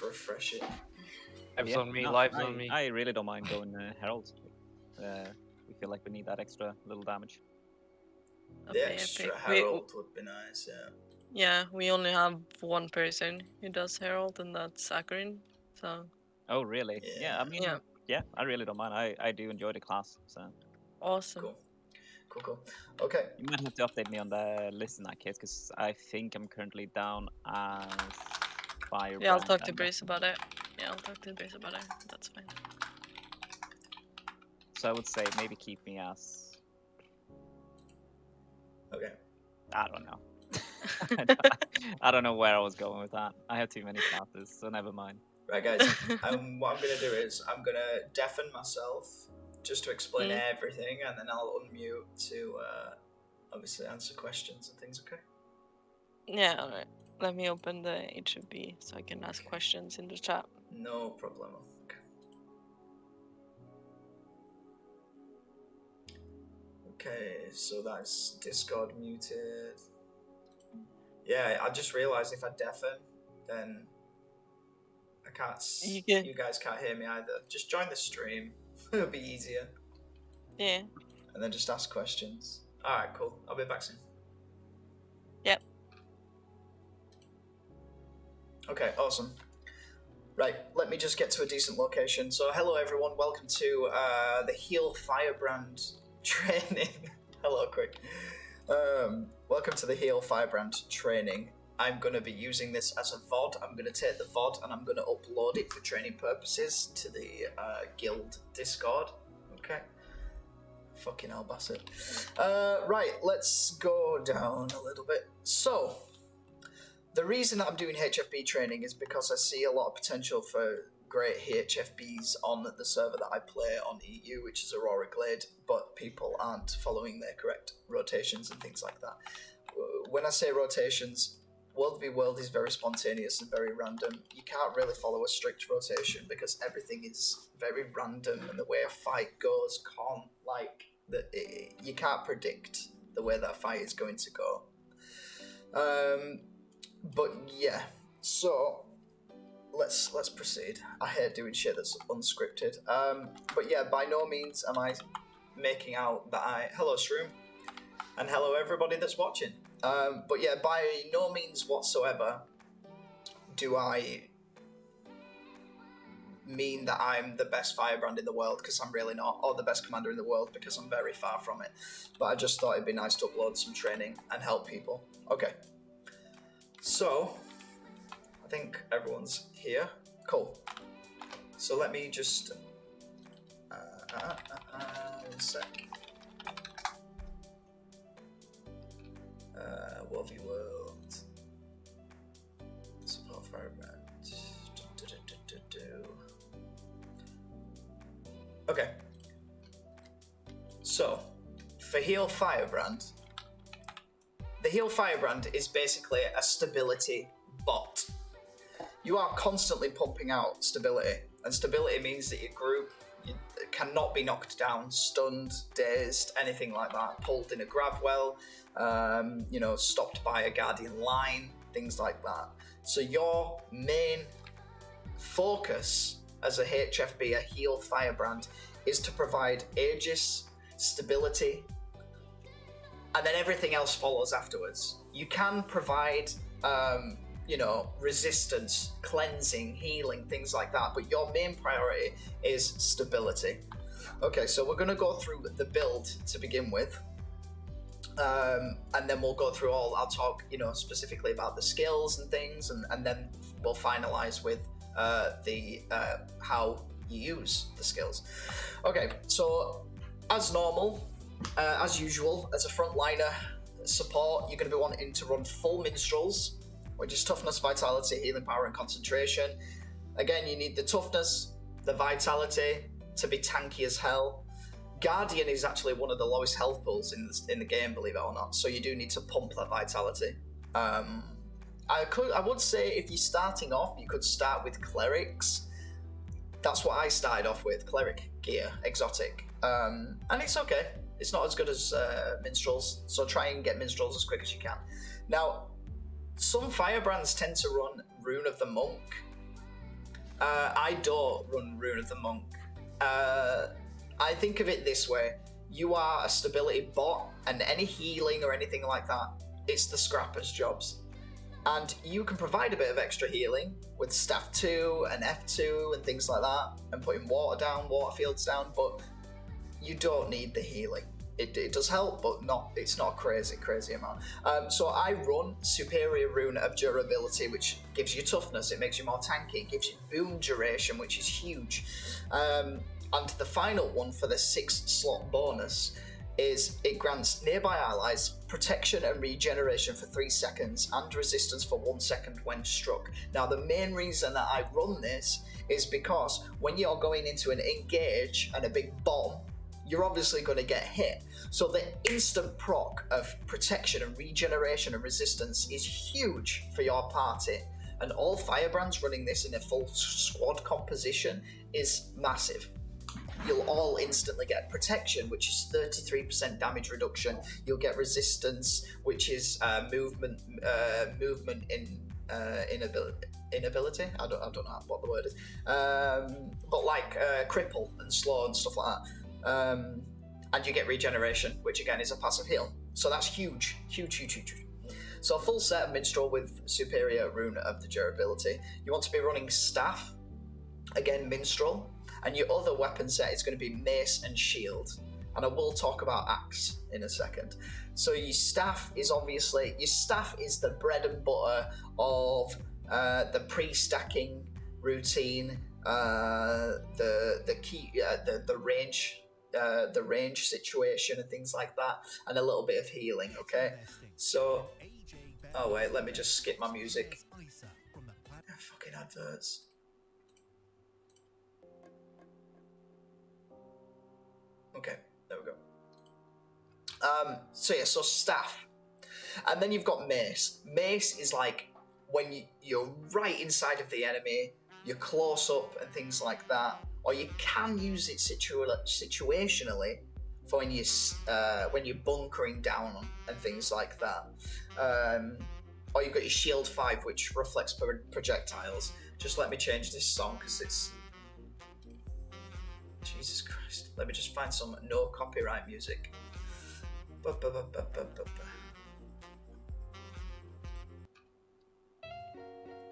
refresh it. Lives on me, lives on me. I really don't mind going Herald. We feel like we need that extra little damage. The extra Herald would be nice, yeah. Yeah, we only have one person who does Herald, and that's Saccharin. So. Oh really? Yeah. I mean, yeah, I really don't mind. I do enjoy the class. So. Awesome. Cool. Okay. You might have to update me on the list in that case, because I think I'm currently down as Firebrand. Yeah, I'll talk to Brace about it. That's fine. So I would say maybe keep me as... Okay. I don't know. I don't know where I was going with that. I have too many classes, so never mind. Right, guys. What I'm going to do is I'm going to deafen myself just to explain everything, and then I'll unmute to obviously answer questions and things, okay? Yeah, alright. Let me open the HFB so I can ask questions in the chat. No problem. Okay, so that's Discord muted. Yeah, I just realised if I deafen, then I can't. You guys can't hear me either. Just join the stream. It'll be easier. Yeah. And then just ask questions. All right, cool. I'll be back soon. Yep. Okay, awesome. Right, let me just get to a decent location. So, hello everyone. Welcome to the Heal Firebrand training. Hello, quick. Welcome to the Heal Firebrand training. I'm going to be using this as a VOD. I'm going to take the VOD and I'm going to upload it for training purposes to the guild Discord. Okay. Fucking hell, Bassett. Right, let's go down a little bit. So, the reason that I'm doing HFB training is because I see a lot of potential for great HFBs on the server that I play on EU, which is Aurora Glade, but people aren't following their correct rotations and things like that. When I say rotations, World v World is very spontaneous and very random. You can't really follow a strict rotation because everything is very random, and the way a fight goes you can't predict the way that fight is going to go. But yeah, so let's proceed. I hate doing shit that's unscripted. But yeah, by no means am I making out that hello Shroom, and hello everybody that's watching. But yeah, by no means whatsoever do I mean that I'm the best Firebrand in the world, because I'm really not, or the best commander in the world, because I'm very far from it. But I just thought it'd be nice to upload some training and help people. Okay. So, I think everyone's here. Cool. So let me just... one sec. World v World. Support Firebrand. Okay. So, for Heal Firebrand, the Heal Firebrand is basically a stability bot. You are constantly pumping out stability, and stability means that your group cannot be knocked down, stunned, dazed, anything like that, pulled in a grav well, stopped by a guardian line, things like that. So your main focus as a HFB, a Heal Firebrand, is to provide Aegis, stability, and then everything else follows afterwards. You can provide, resistance, cleansing, healing, things like that, but your main priority is stability. Okay, so we're going to go through the build to begin with, and then we'll go through I'll talk, specifically about the skills and things, and then we'll finalize with how you use the skills. Okay, so as normal, as usual, as a frontliner support, you're going to be wanting to run full minstrels, which is toughness, vitality, healing power, and concentration. Again, you need the toughness, the vitality to be tanky as hell. Guardian is actually one of the lowest health pools in the game, believe it or not, so you do need to pump that vitality. I would say if you're starting off, you could start with clerics. That's what I started off with, cleric gear, exotic. And it's okay. It's not as good as minstrels, so try and get minstrels as quick as you can. Now, some Firebrands tend to run Rune of the Monk, I don't run Rune of the Monk. I think of it this way. You are a stability bot, and any healing or anything like that, it's the scrappers' jobs. And you can provide a bit of extra healing with Staff 2 and F2 and things like that, and putting water down, water fields down, but you don't need the healing. It does help, but it's not a crazy amount. So I run Superior Rune of Durability, which gives you toughness, it makes you more tanky, it gives you boon duration, which is huge. And the final one for the 6-slot bonus is it grants nearby allies protection and regeneration for 3 seconds and resistance for 1 second when struck. Now, the main reason that I run this is because when you're going into an engage and a big bomb, you're obviously going to get hit. So the instant proc of protection and regeneration and resistance is huge for your party. And all Firebrands running this in a full squad composition is massive. You'll all instantly get protection, which is 33% damage reduction. You'll get resistance, which is movement in inability. I don't know what the word is, but like cripple and slow and stuff like that. And you get regeneration, which again is a passive heal. So that's huge. So a full set of Minstrel with Superior Rune of the Durability. You want to be running Staff, again Minstrel. And your other weapon set is going to be Mace and Shield. And I will talk about Axe in a second. So your staff is the bread and butter of the pre-stacking routine, the range situation and things like that, and a little bit of healing, okay? So, oh wait, let me just skip my music. Fucking adverts. Okay, there we go. So staff. And then you've got mace. Mace is like when you're right inside of the enemy, you're close up and things like that. Or you can use it situationally for when you're bunkering down and things like that. Or you've got your shield 5, which reflects projectiles. Just let me change this song because it's... Jesus Christ. Let me just find some no copyright music.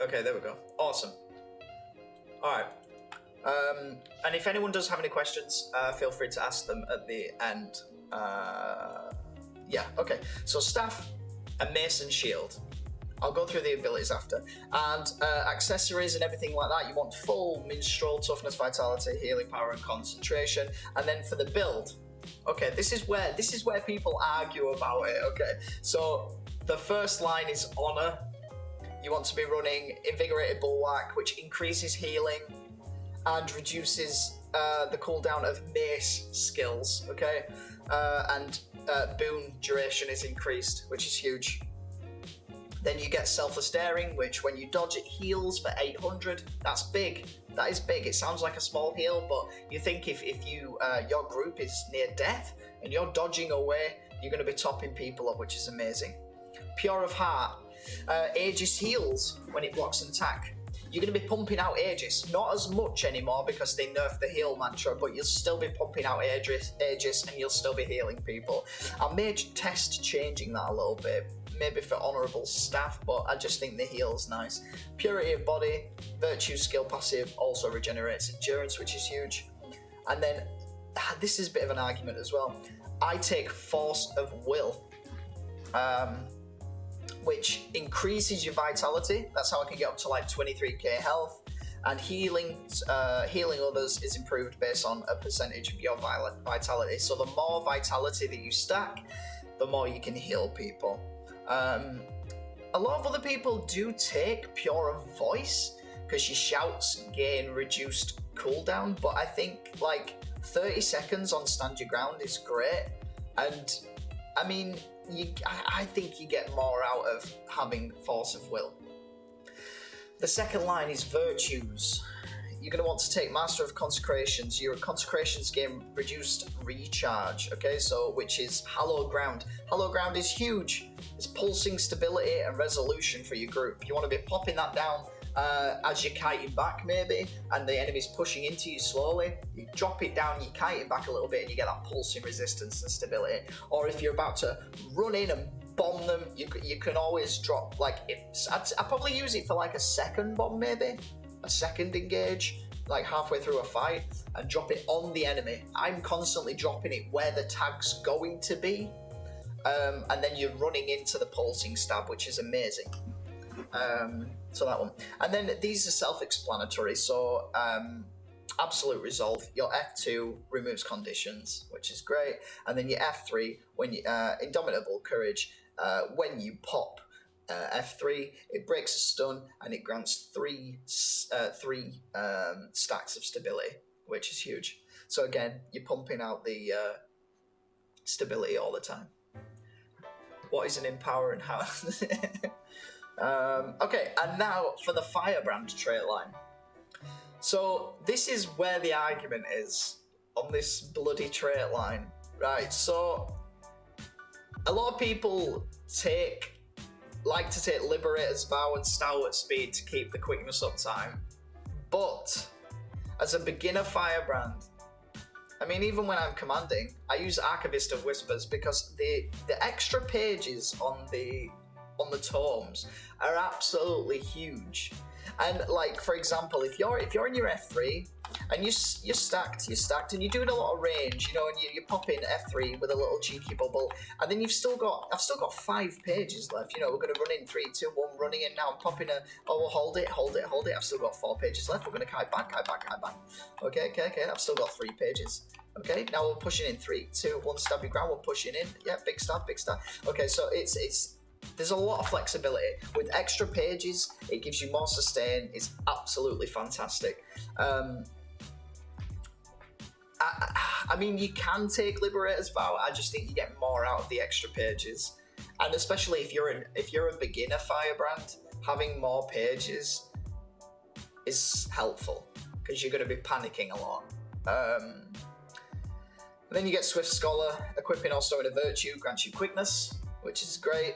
Okay, there we go. Awesome. Alright. And if anyone does have any questions, feel free to ask them at the end. Yeah, okay. So staff and mace and shield. I'll go through the abilities after. And accessories and everything like that, you want full minstrel, toughness, vitality, healing power, and concentration. And then for the build, okay, this is where people argue about it, okay? So the first line is honor. You want to be running invigorated bulwark, which increases healing and reduces the cooldown of mace skills, okay? And boon duration is increased, which is huge. Then you get Selfless Daring, which when you dodge it heals for 800. That's big. That is big. It sounds like a small heal, but you think if you your group is near death and you're dodging away, you're going to be topping people up, which is amazing. Pure of Heart. Aegis heals when it blocks an attack. You're going to be pumping out Aegis. Not as much anymore because they nerfed the heal mantra, but you'll still be pumping out Aegis and you'll still be healing people. I may test changing that a little bit. Maybe for honourable staff, but I just think the heal's nice. Purity of Body, Virtue skill passive also regenerates endurance, which is huge. And then, this is a bit of an argument as well. I take Force of Will, which increases your vitality. That's how I can get up to like 23k health. And healing others is improved based on a percentage of your vitality. So the more vitality that you stack, the more you can heal people. A lot of other people do take Pure of Voice because your shouts gain reduced cooldown, but I think like 30 seconds on Stand Your Ground is great, and I mean I think you get more out of having Force of Will. The second line is Virtues. You're going to want to take Master of Consecrations. Your Consecrations gain reduced recharge, okay, so which is Hallowed Ground. Hallowed Ground is huge. It's pulsing stability and resolution for your group. You want to be popping that down as you're kiting back maybe, and the enemy's pushing into you slowly, you drop it down, you kite it back a little bit, and you get that pulsing resistance and stability. Or if you're about to run in and bomb them, you can always drop, like, I probably use it for like a second bomb maybe, a second engage, like halfway through a fight, and drop it on the enemy. I'm constantly dropping it where the tag's going to be, and then you're running into the pulsing stab, which is amazing. So that one. And then these are self-explanatory, so Absolute Resolve, your F2 removes conditions, which is great, and then your F3, when you, Indomitable Courage, when you pop F3, it breaks a stun and it grants three stacks of stability, which is huge. So again, you're pumping out the stability all the time. What is an Empower and how? Okay, and now for the Firebrand trait line. So this is where the argument is on this bloody trait line, right? So a lot of people like to take Liberator's Vow and Stalwart Speed to keep the quickness uptime, but as a beginner Firebrand, I mean, even when I'm commanding, I use Archivist of Whispers because the extra pages on the tomes are absolutely huge. And like, for example, if you're in your F3 and you're stacked and you're doing a lot of range, you know, and you pop in F3 with a little cheeky bubble, and then I've still got 5 pages left. You know, we're going to run in 3, 2, 1, running in now. I'm popping we'll hold it. I've still got 4 pages left. We're going to kite back. Okay. I've still got 3 pages. Okay, now we're pushing in 3, 2, 1, stab your ground. We're pushing in. Yeah, big stab. Okay, so it's there's a lot of flexibility. With extra pages, it gives you more sustain. It's absolutely fantastic. I mean, you can take Liberator's Vow. I just think you get more out of the extra pages, and especially if you're a beginner Firebrand, having more pages is helpful because you're going to be panicking a lot. Then you get Swift Scholar. Equipping or storing a virtue grants you quickness, which is great.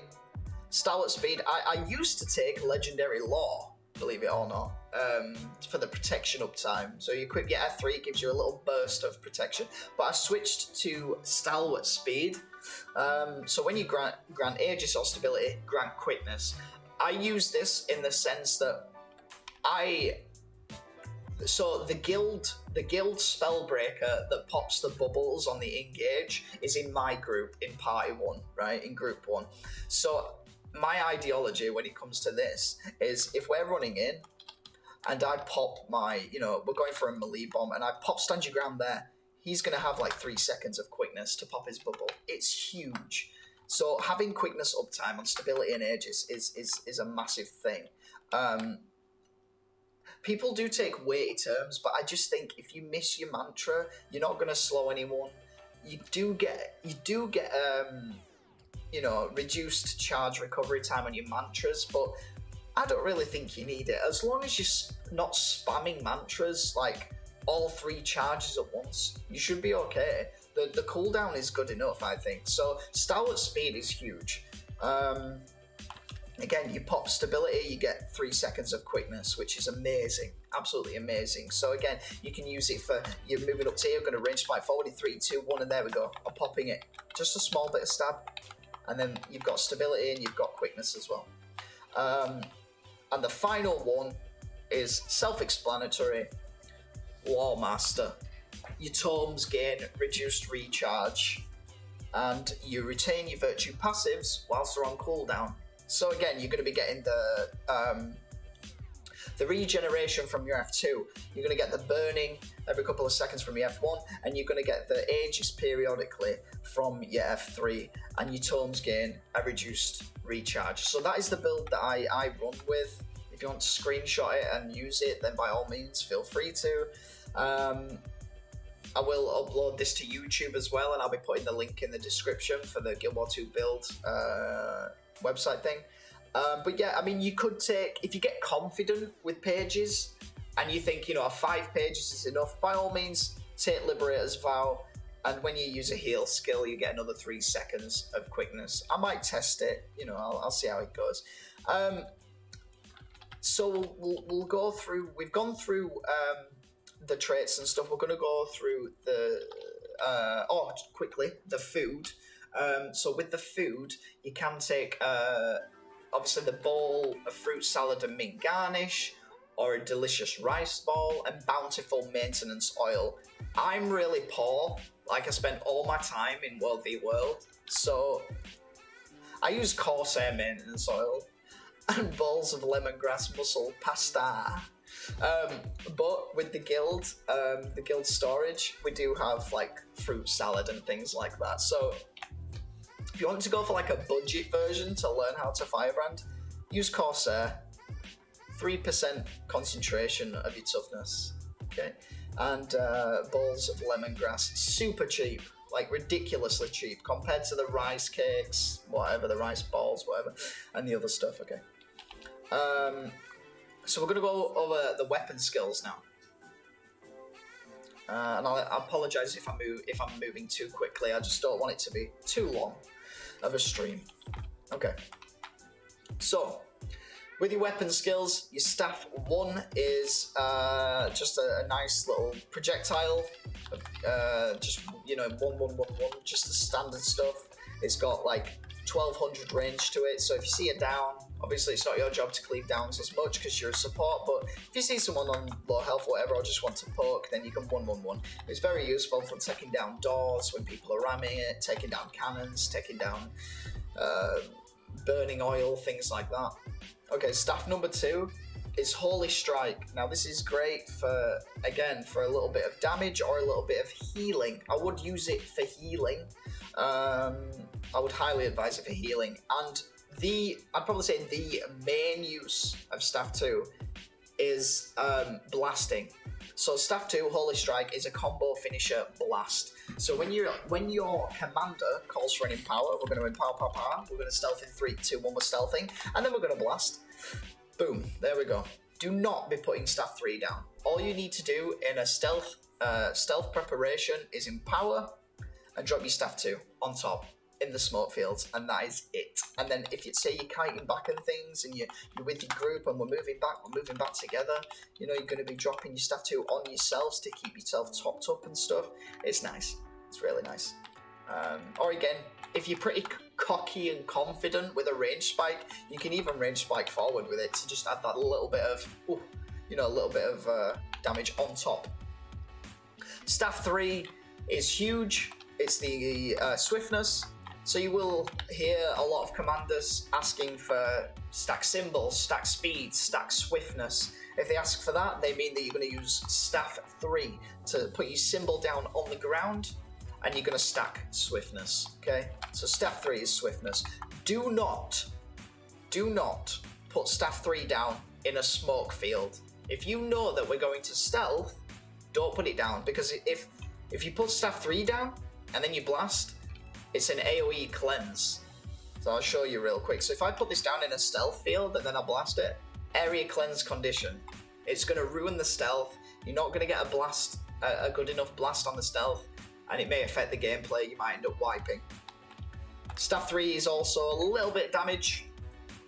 Stalwart Speed. I used to take Legendary Law, believe it or not, for the protection uptime. So you equip your F3, it gives you a little burst of protection. But I switched to Stalwart Speed. So when you grant Aegis or Stability, grant quickness. I use this in the sense that so the guild Spellbreaker that pops the bubbles on the engage is in my group in party 1, right? In group 1. So my ideology when it comes to this is if we're running in and I pop my, you know, we're going for a melee bomb and I pop Stand Your Ground there, he's going to have like 3 seconds of quickness to pop his bubble. It's huge. So having quickness uptime on Stability and Aegis is a massive thing. People do take weighty terms, but I just think if you miss your mantra, you're not going to slow anyone. You do get you know, reduced charge recovery time on your mantras, but I don't really think you need it. As long as you're not spamming mantras like all 3 charges at once, you should be okay. The cooldown is good enough, I think. So Stalwart Speed is huge. Again, you pop Stability, you get 3 seconds of quickness, which is amazing, absolutely amazing. So again, you can use it for, you're moving up to here, you're going to range spike forward in 3, 2, 1, and there we go. I'm popping it. Just a small bit of stab. And then you've got Stability and you've got quickness as well. And the final one is self-explanatory, Warmaster. Your tomes gain reduced recharge, and you retain your virtue passives whilst they're on cooldown. So again, you're going to be getting the regeneration from your F2. You're going to get the burning every couple of seconds from your F1, and you're going to get the Aegis periodically from your F3, and your tomes gain a reduced recharge. So that is the build that I run with. If you want to screenshot it and use it, then by all means, feel free to. I will upload this to YouTube as well, and I'll be putting the link in the description for the Gw2 build website thing. But yeah, I mean, you could take, if you get confident with pages and you think, you know, 5 pages is enough, by all means, take Liberator's Vow, and when you use a heal skill, you get another 3 seconds of quickness. I might test it, you know, I'll see how it goes. So we'll go through. We've gone through the traits and stuff. We're going to go through the quickly the food. So with the food, you can take obviously the bowl of fruit salad and meat garnish, or a delicious rice ball and bountiful maintenance oil. I'm really poor. Like I spent all my time in World v World, so I use Corsair maintenance oil and bowls of lemongrass mussel pasta. But with the guild storage, we do have like fruit salad and things like that. So if you want to go for like a budget version to learn how to Firebrand, use Corsair. 3% concentration of your toughness. Okay, and bowls of lemongrass, super cheap, like ridiculously cheap compared to the rice cakes, whatever, the rice balls, whatever, and the other stuff. Okay. So we're gonna go over the weapon skills now, and I apologize if I'm moving too quickly. I just don't want it to be too long of a stream. Okay. So with your weapon skills, your staff 1 is just a nice little projectile, just 1, just the standard stuff. It's got like 1200 range to it, so if you see a down, obviously it's not your job to cleave downs as much because you're a support, but if you see someone on low health or whatever, or just want to poke, then you can 1. It's very useful for taking down doors when people are ramming it, taking down cannons, taking down burning oil, things like that. Okay, staff number 2 is Holy Strike. Now this is great for, again, for a little bit of damage or a little bit of healing. I would use it for healing. I would highly advise it for healing. And I'd probably say the main use of staff 2 is blasting. So staff 2, Holy Strike, is a combo finisher blast. So when your commander calls for an empower, we're going to empower, we're going to stealth in 3, 2, 1, we're stealthing, and then we're going to blast. Boom, there we go. Do not be putting staff 3 down. All you need to do in a stealth preparation is empower and drop your staff 2 on top in the smoke fields, and that is it. And then if you say you're kiting back and things, and you're with your group and we're moving back together, you know, you're going to be dropping your staff 2 on yourselves to keep yourself topped up and stuff. It's nice. It's really nice. Or again, if you're pretty cocky and confident with a range spike, you can even range spike forward with it to just add that little bit of, damage on top. Staff 3 is huge. It's the swiftness. So you will hear a lot of commanders asking for stack symbols, stack speed, stack swiftness. If they ask for that, they mean that you're going to use staff 3 to put your symbol down on the ground, and you're going to stack swiftness. Okay, so staff 3 is swiftness. Do not put staff 3 down in a smoke field. If you know that we're going to stealth, don't put it down, because if you put staff 3 down and then you blast, it's an AoE cleanse. So I'll show you real quick. So if I put this down in a stealth field and then I blast it, area cleanse condition. It's going to ruin the stealth. You're not going to get a good enough blast on the stealth, and it may affect the gameplay. You might end up wiping. Staff 3 is also a little bit damage.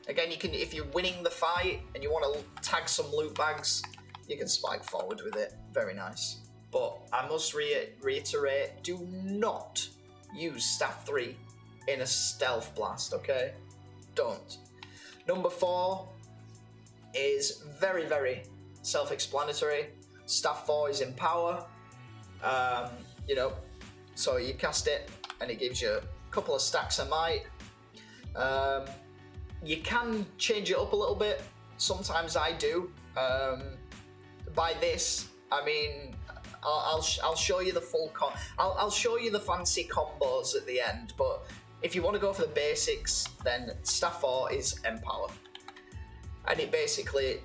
Again, you can, if you're winning the fight and you want to tag some loot bags, you can spike forward with it. Very nice. But I must reiterate, do not use staff 3 in a stealth blast, okay? Don't. Number 4 is very, very self-explanatory. Staff 4 is empower. So you cast it and it gives you a couple of stacks of might. You can change it up a little bit. Sometimes I do. By this, I mean, I'll show you the full I'll show you the fancy combos at the end, but if you want to go for the basics, then staff 4 is empower, and it basically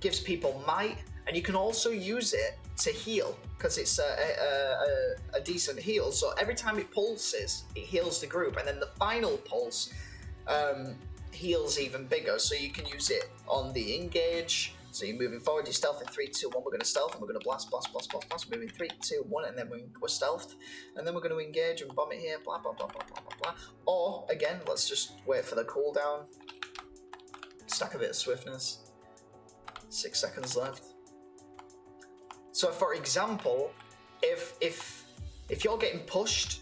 gives people might, and you can also use it to heal because it's a decent heal. So every time it pulses, it heals the group, and then the final pulse heals even bigger. So you can use it on the engage. So you're moving forward, you're stealthing 3, 2, 1, we're going to stealth, and we're going to blast, moving 3, 2, 1, and then we're stealthed, and then we're going to engage and bomb it here, blah, blah, blah, blah, blah, blah, blah. Or, again, let's just wait for the cooldown, stack a bit of swiftness, 6 seconds left. So for example, if you're getting pushed,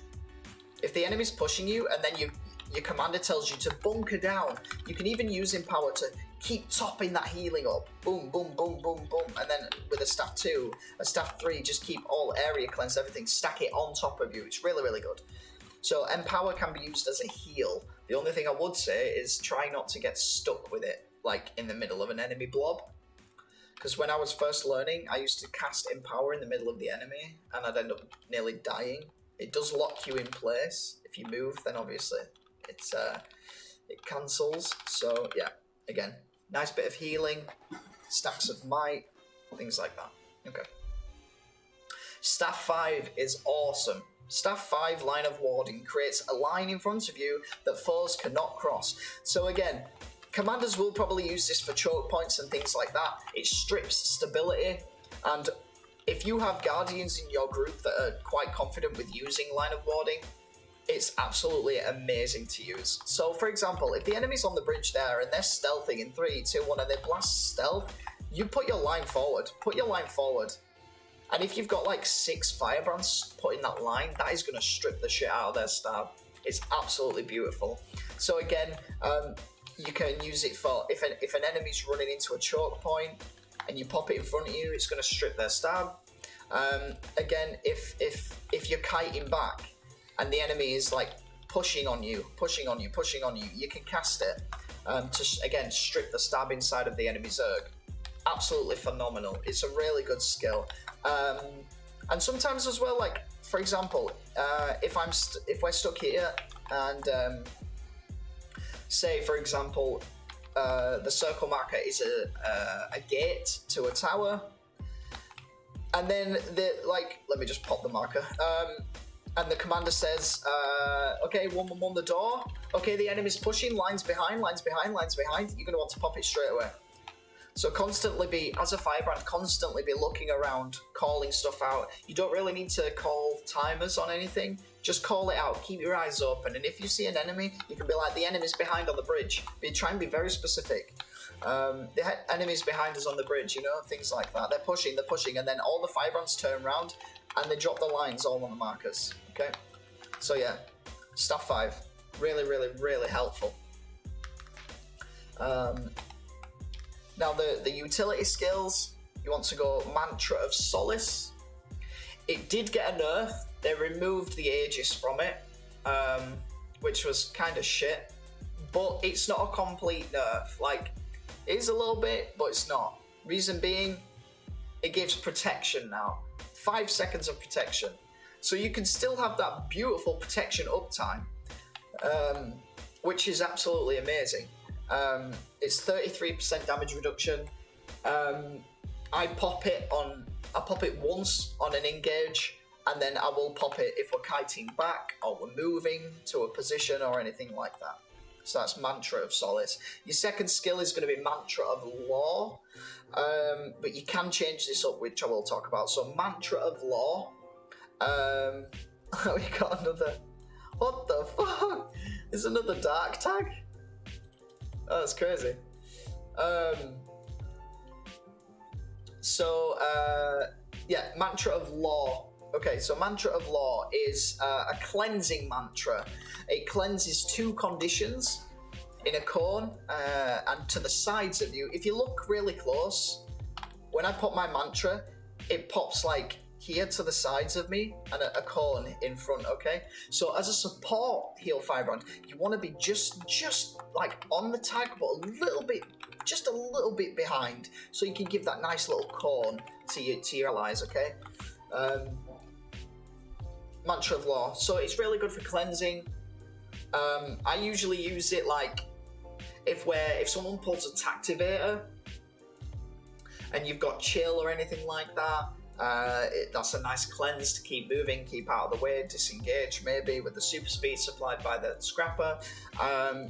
if the enemy's pushing you and then your commander tells you to bunker down, you can even use Empower to keep topping that healing up. Boom, boom, boom, boom, boom. And then with a staff 2, a staff 3, just keep all area cleanse, everything, stack it on top of you. It's really, really good. So Empower can be used as a heal. The only thing I would say is try not to get stuck with it, like in the middle of an enemy blob. Because when I was first learning, I used to cast Empower in the middle of the enemy, and I'd end up nearly dying. It does lock you in place. If you move, then obviously it cancels. So yeah, again, nice bit of healing, stacks of might, things like that. Okay. Staff 5 is awesome. Staff 5 line of warding creates a line in front of you that foes cannot cross. So again, commanders will probably use this for choke points and things like that. It strips stability, and if you have guardians in your group that are quite confident with using line of warding, it's absolutely amazing to use. So for example, if the enemy's on the bridge there and they're stealthing in 3, 2, 1 and they blast stealth, you put your line forward. Put your line forward. And if you've got like 6 Firebrands put in that line, that is going to strip the shit out of their stab. It's absolutely beautiful. So again, you can use it for if an enemy's running into a choke point and you pop it in front of you, it's going to strip their stab. Again, if you're kiting back and the enemy is like pushing on you, you can cast it to again strip the stab inside of the enemy's Zerg. Absolutely phenomenal. It's a really good skill. And sometimes as well, like for example, if we're stuck here and say for example the circle marker is a gate to a tower, and then let me just pop the marker, and the commander says okay, 111 the door, okay, the enemy's pushing, lines behind, you're going to want to pop it straight away. So constantly be, as a Firebrand, constantly be looking around, calling stuff out. You don't really need to call timers on anything. Just call it out. Keep your eyes open. And if you see an enemy, you can be like, the enemy's behind on the bridge. Try and be very specific. The enemy's behind us on the bridge, you know, things like that. They're pushing. And then all the Firebrands turn around and they drop the lines all on the markers. Okay? So yeah, Staff 5. Really, really, really helpful. Now the utility skills, you want to go Mantra of Solace. It did get a nerf. They removed the Aegis from it, which was kind of shit. But it's not a complete nerf. Like, it is a little bit, but it's not. Reason being, it gives protection now. 5 seconds of protection. So you can still have that beautiful protection uptime, which is absolutely amazing. It's 33% damage reduction. I pop it once on an engage, and then I will pop it if we're kiting back or we're moving to a position or anything like that. So that's Mantra of Solace. Your second skill is going to be Mantra of Law, but you can change this up, which I will talk about. So Mantra of Law. We got another. What the fuck? There's another dark tag. Oh, that's crazy. Yeah, Mantra of Law. Okay, so Mantra of Law is a cleansing mantra. It cleanses 2 conditions in a cone and to the sides of you. If you look really close, when I pop my mantra, it pops like here to the sides of me and a cone in front, okay? So as a support Heal Firebrand, you want to be just like on the tag, but just a little bit behind, so you can give that nice little cone to your allies, okay? Mantra of Law. So it's really good for cleansing. I usually use it like if someone pulls a Tactivator and you've got chill or anything like that. That's a nice cleanse to keep moving, keep out of the way, disengage maybe with the super speed supplied by the scrapper.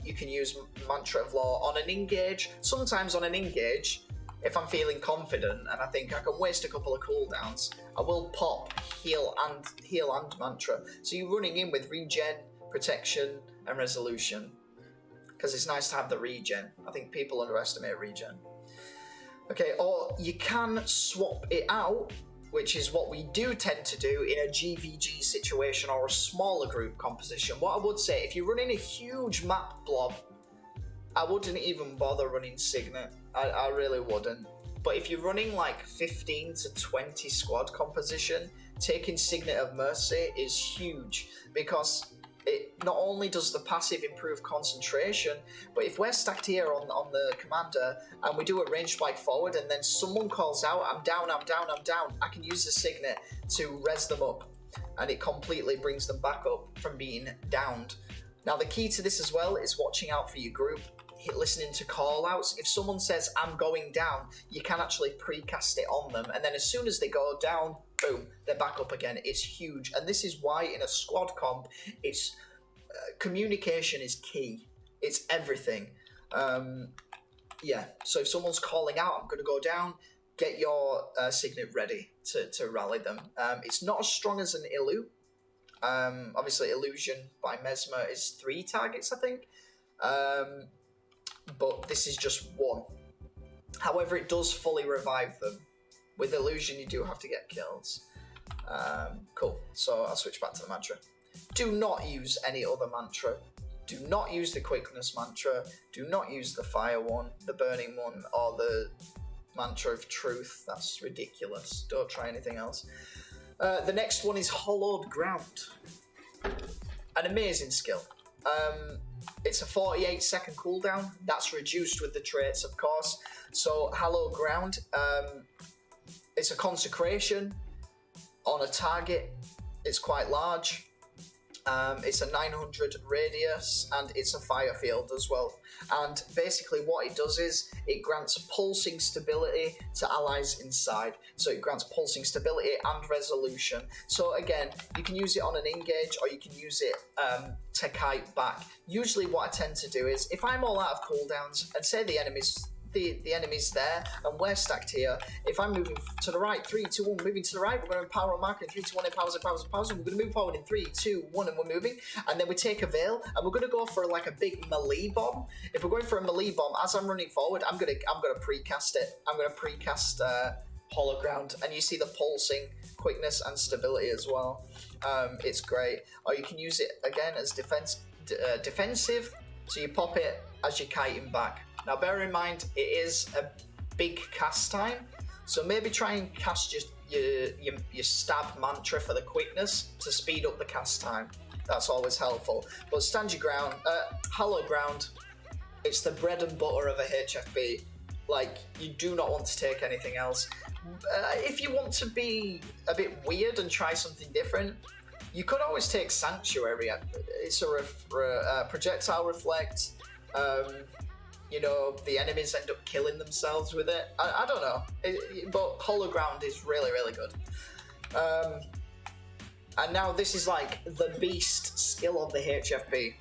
You can use Mantra of Law on an engage. Sometimes on an engage, if I'm feeling confident and I think I can waste a couple of cooldowns, I will pop heal and mantra. So you're running in with regen, protection, and resolution, because it's nice to have the regen. I think people underestimate regen. Okay, or you can swap it out, which is what we do tend to do in a GvG situation or a smaller group composition. What I would say, if you're running a huge map blob, I wouldn't even bother running Signet. I really wouldn't. But if you're running like 15 to 20 squad composition, taking Signet of Mercy is huge, because it not only does the passive improve concentration, but if we're stacked here on the commander and we do a range spike forward and then someone calls out, I'm down, I can use the Signet to res them up, and it completely brings them back up from being downed. Now the key to this as well is watching out for your group, listening to call outs. If someone says I'm going down, you can actually precast it on them, and then as soon as they go down, boom, they're back up again. It's huge, and this is why in a squad comp, it's communication is key. It's everything. Yeah, so if someone's calling out, I'm going to go down, get your Signet ready to rally them. It's not as strong as an Illu. Obviously, Illusion by Mesmer is 3 targets, I think. But this is just 1. However, it does fully revive them. With Illusion, you do have to get kills. Cool, so I'll switch back to the mantra. Do not use any other mantra. Do not use the quickness mantra. Do not use the fire one, the burning one, or the mantra of truth. That's ridiculous. Don't try anything else. The next one is Hollowed Grout. An amazing skill. It's a 48-second cooldown. That's reduced with the traits, of course. So, Hallowed Ground, it's a consecration on a target. It's quite large. It's a 900 radius, and it's a fire field as well. And basically what it does is it grants pulsing stability to allies inside. So it grants pulsing stability and resolution. So again, you can use it on an engage, or you can use it to kite back. Usually what I tend to do is, if I'm all out of cooldowns, and say the enemy's there and we're stacked here, if I'm moving to the right, 3, 2, 1, moving to the right, we're going to power on marker in 3, 2, 1, it powers, and we're going to move forward in 3, 2, 1, and we're moving, and then we take a veil, and we're going to go for like a big melee bomb. If we're going for a melee bomb, as I'm running forward, I'm going to precast it. I'm going to precast Hollow Ground, and you see the pulsing, quickness, and stability as well. It's great. Or you can use it again as defensive, so you pop it as you're kiting back. Now bear in mind, it is a big cast time, so maybe try and cast your stab mantra for the quickness to speed up the cast time. That's always helpful. But stand your ground, Hollow Ground, it's the bread and butter of a HFB. Like, you do not want to take anything else. If you want to be a bit weird and try something different, you could always take Sanctuary. It's a projectile reflect. You know, the enemies end up killing themselves with it. I don't know, but Hollow Ground is really, really good. And now this is like the beast skill of the HFB.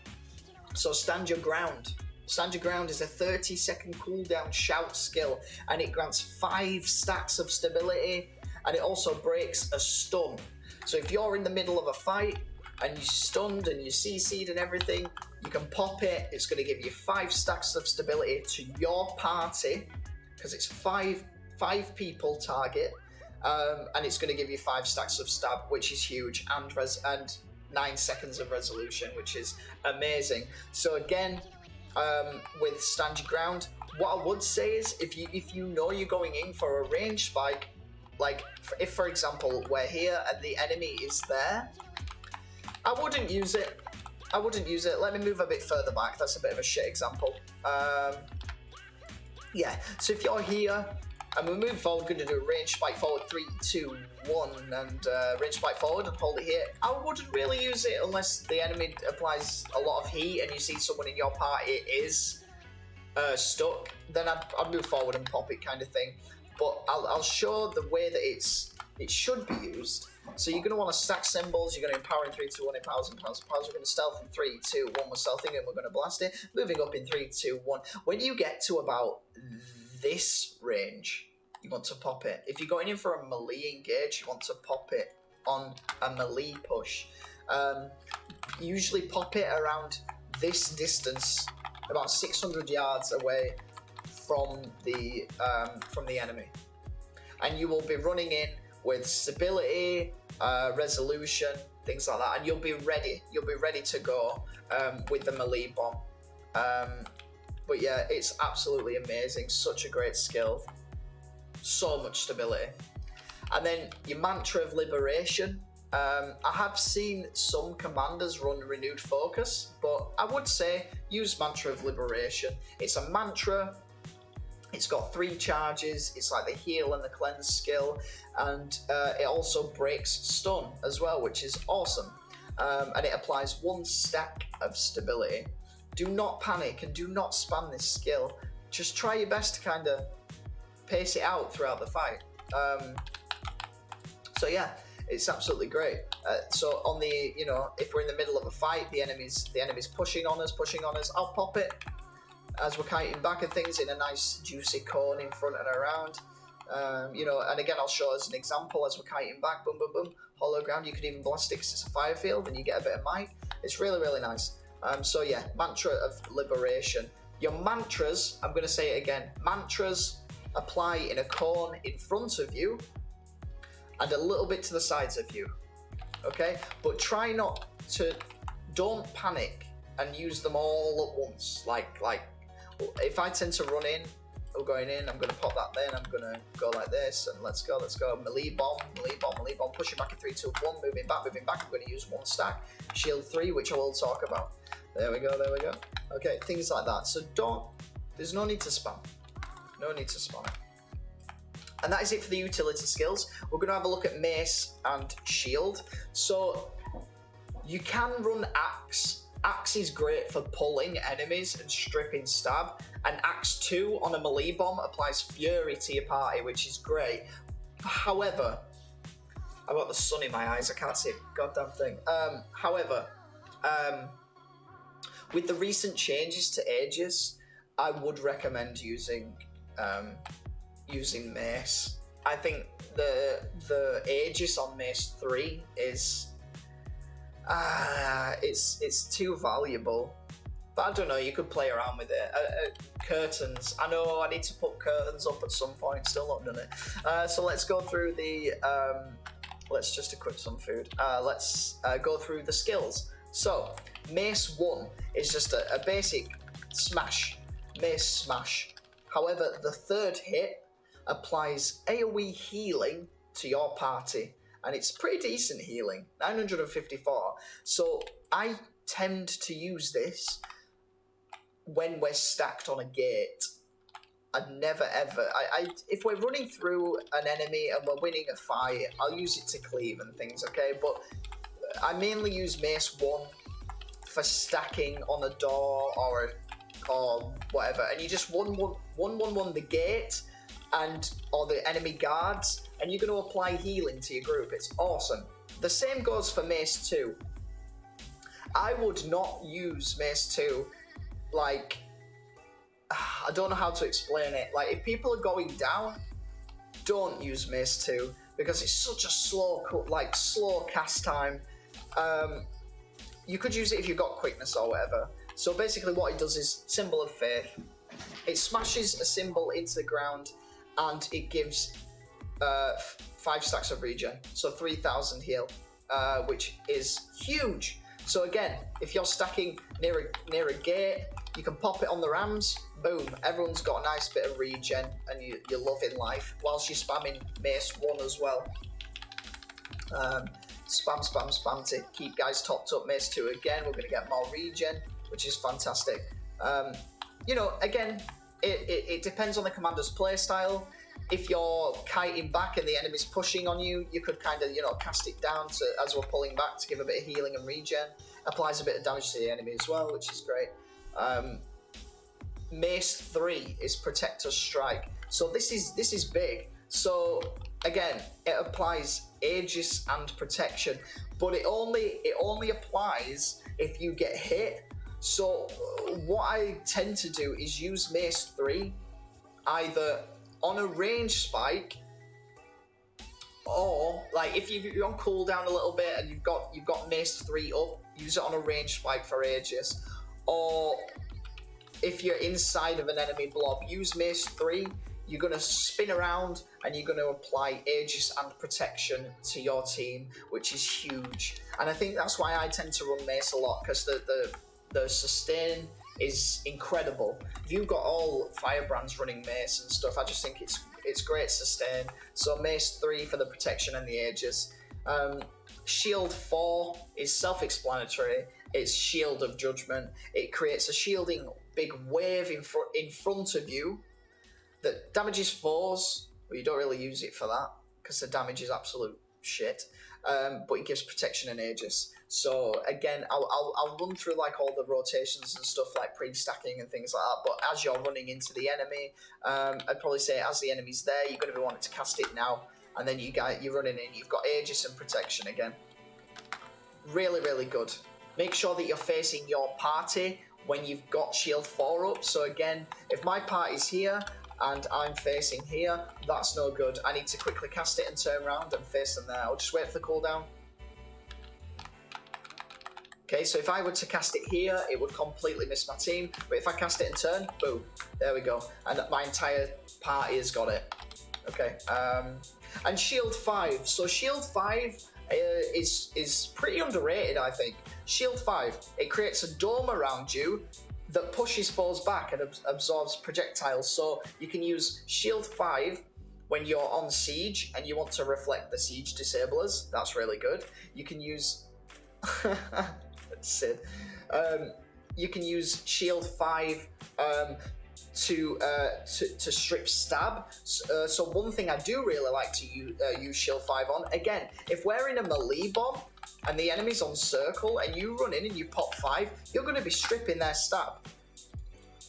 So Stand Your Ground. Stand Your Ground is a 30-second cooldown shout skill, and it grants 5 stacks of stability, and it also breaks a stun. So if you're in the middle of a fight, and you're stunned and you're CC'd and everything, you can pop it. It's going to give you 5 stacks of stability to your party, because it's 5 people target, and it's going to give you 5 stacks of stab, which is huge, and 9 seconds of resolution, which is amazing. So again, with Stand Your Ground, what I would say is, if you know you're going in for a range spike, like if for example we're here and the enemy is there, I wouldn't use it. Let me move a bit further back. That's a bit of a shit example. Yeah, so if you're here and we move forward, we're going to do a range spike forward, 3, 2, 1, and range spike forward and hold it here. I wouldn't really use it unless the enemy applies a lot of heat and you see someone in your party is stuck. Then I'd move forward and pop it, kind of thing. But I'll show the way that it should be used. So you're going to want to stack symbols, you're going to empower in 3, 2, 1, empowers, we're going to stealth in 3, 2, 1, we're stealthing and we're going to blast it, moving up in 3, 2, 1. When you get to about this range, you want to pop it. If you're going in for a melee engage, you want to pop it on a melee push. Usually pop it around this distance, about 600 yards away from the enemy, and you will be running in with stability, resolution, things like that, and you'll be ready to go with the melee bomb. But yeah, it's absolutely amazing, such a great skill, so much stability. And then your Mantra of Liberation. I have seen some commanders run Renewed Focus, but I would say use Mantra of Liberation. It's a mantra, it's got 3 charges, it's like the heal and the cleanse skill, and it also breaks stun as well, which is awesome. And it applies 1 stack of stability. Do not panic and do not spam this skill. Just try your best to kind of pace it out throughout the fight. So yeah, it's absolutely great. So on the, if we're in the middle of a fight, the enemy's pushing on us, I'll pop it as we're kiting back at things in a nice juicy cone in front and around. And again, I'll show as an example as we're kiting back, boom, boom, boom, hollow ground. You could even blast it because it's a fire field and you get a bit of might. It's really, really nice. So yeah, Mantra of Liberation. Your mantras, I'm going to say it again, mantras apply in a cone in front of you and a little bit to the sides of you, okay? But don't panic and use them all at once. Like if I tend to run in, or going in, I'm going to pop that then, I'm going to go like this, and let's go, melee bomb, pushing back in 3, 2, 1, moving back, I'm going to use 1 stack, shield 3, which I will talk about. There we go. Okay, things like that. So there's no need to spam. And that is it for the utility skills. We're going to have a look at mace and shield. So you can run axe. Axe is great for pulling enemies and stripping stab. And Axe 2 on a melee bomb applies fury to your party, which is great. However, I've got the sun in my eyes, I can't see a goddamn thing. However, with the recent changes to Aegis, I would recommend using Mace. I think the Aegis on Mace 3 is it's too valuable. But I don't know, you could play around with it. Curtains. I know I need to put curtains up at some point, still not done it. So let's go through the let's just equip some food. Let's go through the skills. So Mace 1 is just a basic smash, Mace smash. However, the 3rd hit applies AoE healing to your party, and it's pretty decent healing, 954. So I tend to use this when we're stacked on a gate. I'd never ever, if we're running through an enemy and we're winning a fight, I'll use it to cleave and things, okay? But I mainly use Mace 1 for stacking on a door or whatever, and you just one the gate or the enemy guards, and you're going to apply healing to your group. It's awesome. The same goes for Mace 2. I would not use Mace 2 like, I don't know how to explain it. Like, if people are going down, don't use Mace 2 because it's such a slow cast time. You could use it if you've got quickness or whatever. So basically what it does is Symbol of Faith. It smashes a symbol into the ground and it gives 5 stacks of regen. So 3,000 heal, which is huge. So again, if you're stacking near a gate, you can pop it on the rams, boom, everyone's got a nice bit of regen and you're loving life, whilst you're spamming Mace 1 as well. Spam to keep guys topped up. Mace 2 again, we're going to get more regen, which is fantastic. Again, it depends on the commander's playstyle. If you're kiting back and the enemy's pushing on you, you could kind of, cast it down as we're pulling back to give a bit of healing and regen. Applies a bit of damage to the enemy as well, which is great. Mace 3 is Protector Strike. So this is big. So again, it applies Aegis and protection, but it only applies if you get hit. So what I tend to do is use Mace 3 either on a range spike, or like if you're on cooldown a little bit and you've got Mace 3 up, use it on a range spike for Aegis, or if you're inside of an enemy blob, use Mace 3. You're going to spin around and you're going to apply Aegis and Protection to your team, which is huge. And I think that's why I tend to run Mace a lot, because the sustain is incredible. If you've got all Firebrands running Mace and stuff, I just think it's great sustain. So Mace 3 for the Protection and the Aegis. Shield 4 is self-explanatory. It's Shield of Judgment. It creates a shielding big wave in front of you that damages foes. Well, you don't really use it for that because the damage is absolute shit. But it gives protection and Aegis. So again, I'll run through like all the rotations and stuff like pre-stacking and things like that. But as you're running into the enemy, I'd probably say as the enemy's there, you're going to be wanting to cast it now. And then you're running in. You've got Aegis and protection again. Really, really good. Make sure that you're facing your party when you've got Shield 4 up. So again, if my party's here and I'm facing here, that's no good. I need to quickly cast it and turn around and face them there. I'll just wait for the cooldown. Okay, so if I were to cast it here, it would completely miss my team. But if I cast it and turn, boom, there we go. And my entire party has got it. Okay, and Shield 5. So Shield 5 is pretty underrated, I think. Shield 5, it creates a dome around you that pushes foes back and absorbs projectiles. So you can use Shield 5 when you're on siege and you want to reflect the siege disablers. That's really good. You can use Sid. You can use Shield 5 to strip stab. So one thing I do really like to use Shield 5 on, again, if we're in a melee bomb and the enemy's on circle and you run in and you pop 5, you're going to be stripping their stab.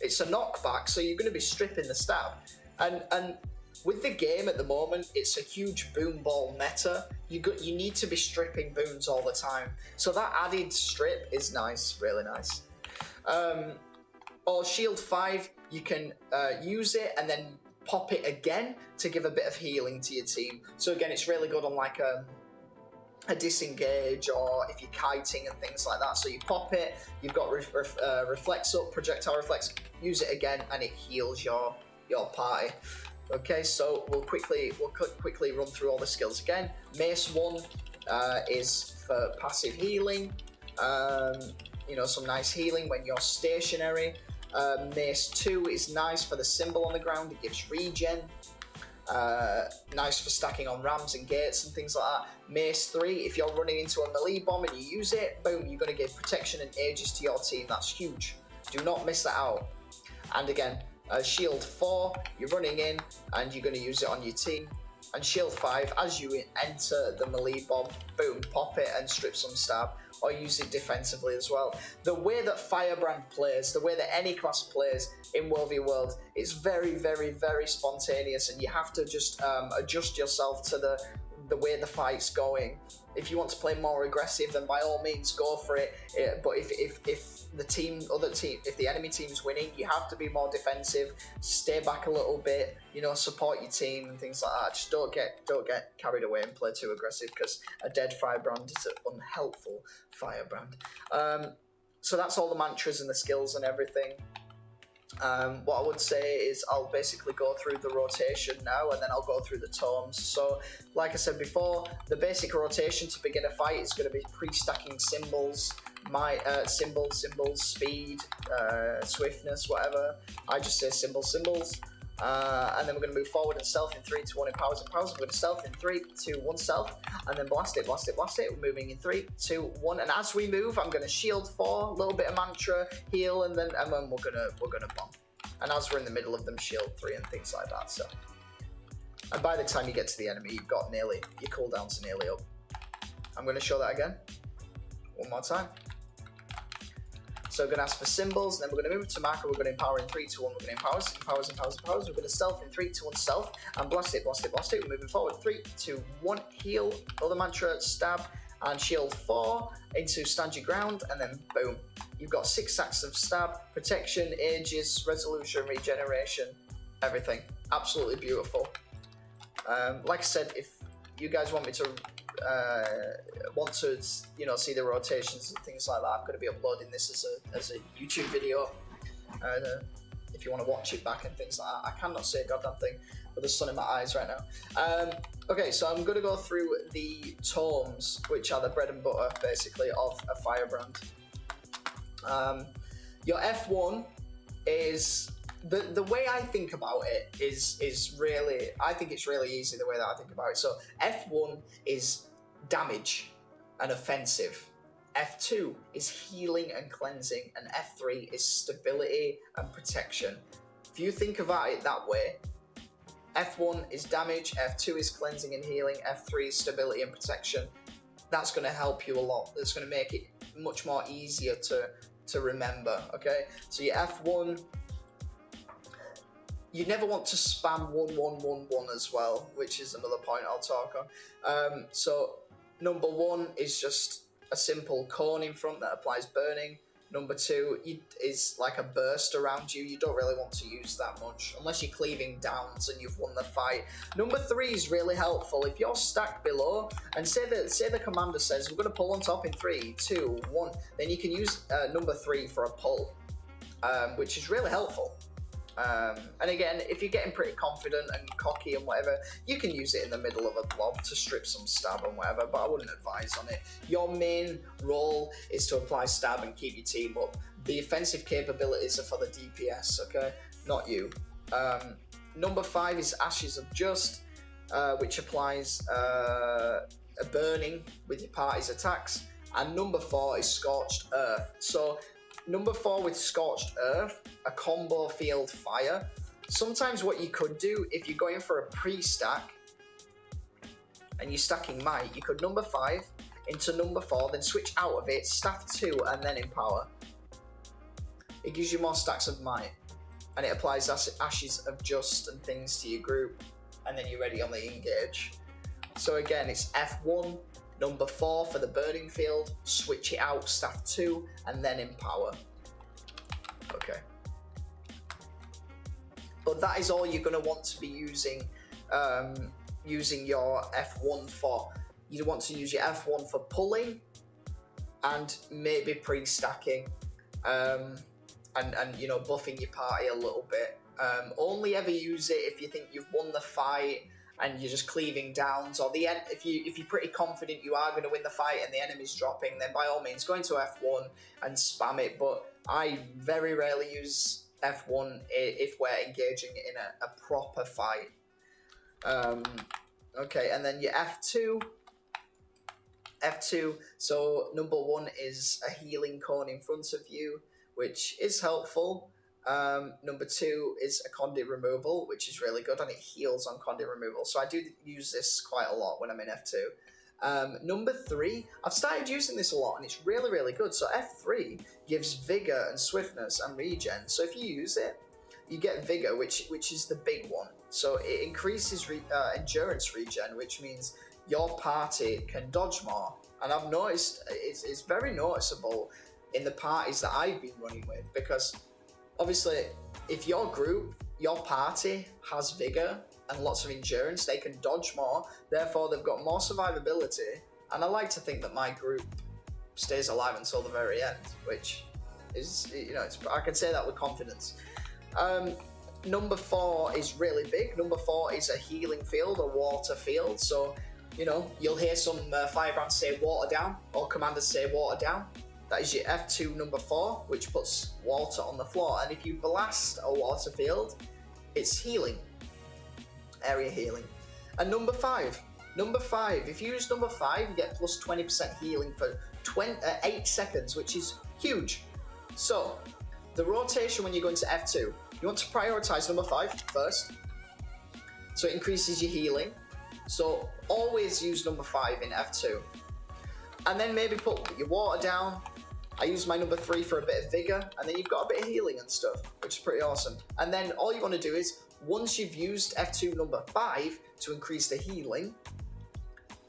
It's a knockback, so you're going to be stripping the stab. And with the game at the moment, it's a huge boom ball meta. You need to be stripping boons all the time. So that added strip is nice, really nice. Or Shield 5, you can use it and then pop it again to give a bit of healing to your team. So again, it's really good on like a disengage or if you're kiting and things like that. So you pop it, you've got reflex up, projectile reflex, use it again, and it heals your party. Okay, so we'll quickly run through all the skills again. Mace 1 is for passive healing. You know, some nice healing when you're stationary. Mace 2 is nice for the symbol on the ground. It gives regen. Nice for stacking on rams and gates and things like that. Mace 3, if you're running into a melee bomb and you use it, boom, you're going to give protection and Aegis to your team. That's huge. Do not miss that out. And again, Shield 4, you're running in and you're going to use it on your team. And Shield 5, as you enter the melee bomb, boom, pop it and strip some stab, or use it defensively as well. The way that Firebrand plays, the way that any class plays in WvW, it's very, very, very spontaneous, and you have to just adjust yourself to the way the fight's going. If you want to play more aggressive, then by all means go for it. But if the enemy team's winning, you have to be more defensive. Stay back a little bit. You know, support your team and things like that. Just don't get carried away and play too aggressive, because a dead Firebrand is an unhelpful Firebrand. So that's all the mantras and the skills and everything. What I would say is I'll basically go through the rotation now, and then I'll go through the tomes. So like I said before, the basic rotation to begin a fight is going to be pre-stacking symbols, symbols, speed, swiftness, whatever. I just say symbols. And then we're going to move forward and stealth in 3, 2, 1 in powers. We're going to stealth in 3, 2, 1 stealth, and then blast it. We're moving in 3, 2, 1, and as we move, I'm going to shield 4, a little bit of mantra, heal, and then we're gonna bomb. And as we're in the middle of them, shield 3 and things like that. So, and by the time you get to the enemy, you've got your cooldowns are nearly up. I'm going to show that again, one more time. So we're going to ask for symbols, and then we're going to move to marker. We're going to empower in 3, 2, 1. We're going to powers. We're going to stealth in 3, 2, 1 stealth, and blast it. We're moving forward. 3, 2, 1. Heal. Other mantra. Stab and shield 4 into stand your ground, and then boom. You've got 6 stacks of stab, protection, Aegis, resolution, regeneration, everything. Absolutely beautiful. Like I said, if you guys want me to see the rotations and things like that, I'm going to be uploading this as a YouTube video. if you want to watch it back and things like that. I cannot say a goddamn thing with the sun in my eyes right now. Okay, so I'm going to go through the tomes, which are the bread and butter, basically, of a firebrand. Your F1 is... The way I think about it is really... I think it's really easy the way that I think about it. So F1 is damage and offensive. F2 is healing and cleansing, and F3 is stability and protection. If you think about it that way, F1 is damage, F2 is cleansing and healing, F3 is stability and protection. That's going to help you a lot. It's going to make it much more easier to remember, okay? So your F1, you never want to spam 1111 as well, which is another point I'll talk on. So number 1 is just a simple cone in front that applies burning. Number 2 is like a burst around you. You don't really want to use that much unless you're cleaving downs and you've won the fight. Number 3 is really helpful. If you're stacked below and say the commander says we're going to pull on top in 3, 2, 1, then you can use number 3 for a pull, which is really helpful. And again, if you're getting pretty confident and cocky and whatever, you can use it in the middle of a blob to strip some stab and whatever, but I wouldn't advise on it. Your main role is to apply stab and keep your team up. The offensive capabilities are for the DPS, okay? Not you. Number 5 is Ashes of Just, which applies a burning with your party's attacks. And number 4 is Scorched Earth. So number 4 with Scorched Earth, a combo field fire. Sometimes what you could do, if you're going for a pre-stack and you're stacking might, you could number 5 into number 4, then switch out of it, staff 2, and then empower. It gives you more stacks of might, and it applies Ashes of Just and things to your group, and then you're ready on the engage. So again, it's F1, number 4 for the burning field, switch it out, staff 2, and then empower. Okay. But that is all you're going to want to be using your F1 for. You want to use your F1 for pulling and maybe pre-stacking and you know, buffing your party a little bit. Only ever use it if you think you've won the fight and you're just cleaving downs, or if you're pretty confident you are going to win the fight and the enemy's dropping, then by all means go into F1 and spam it. But I very rarely use F1 if we're engaging in a proper fight. Okay, and then your F2, so number 1 is a healing cone in front of you, which is helpful. Number 2 is a conduit removal, which is really good, and it heals on conduit removal. So I do use this quite a lot when I'm in F2. Number 3, I've started using this a lot, and it's really, really good. So F3 gives vigor and swiftness and regen. So if you use it, you get vigor, which is the big one. So it increases endurance regen, which means your party can dodge more. And I've noticed it's very noticeable in the parties that I've been running with, because obviously, if your group, your party has vigor and lots of endurance, they can dodge more, therefore they've got more survivability, and I like to think that my group stays alive until the very end, which is, you know, I can say that with confidence. Number 4 is really big. Number 4 is a healing field, a water field, so, you know, you'll hear some firebrands say water down, or commanders say water down. That is your F2 number 4, which puts water on the floor. And if you blast a water field, it's healing. Area healing. And number 5, if you use number 5, you get plus 20% healing for 8 seconds, which is huge. So, the rotation when you go into F2, you want to prioritize number 5 first. So it increases your healing. So always use number 5 in F2. And then maybe put your water down. I use my number 3 for a bit of vigor, and then you've got a bit of healing and stuff, which is pretty awesome. And then all you want to do is, once you've used F2 number 5 to increase the healing,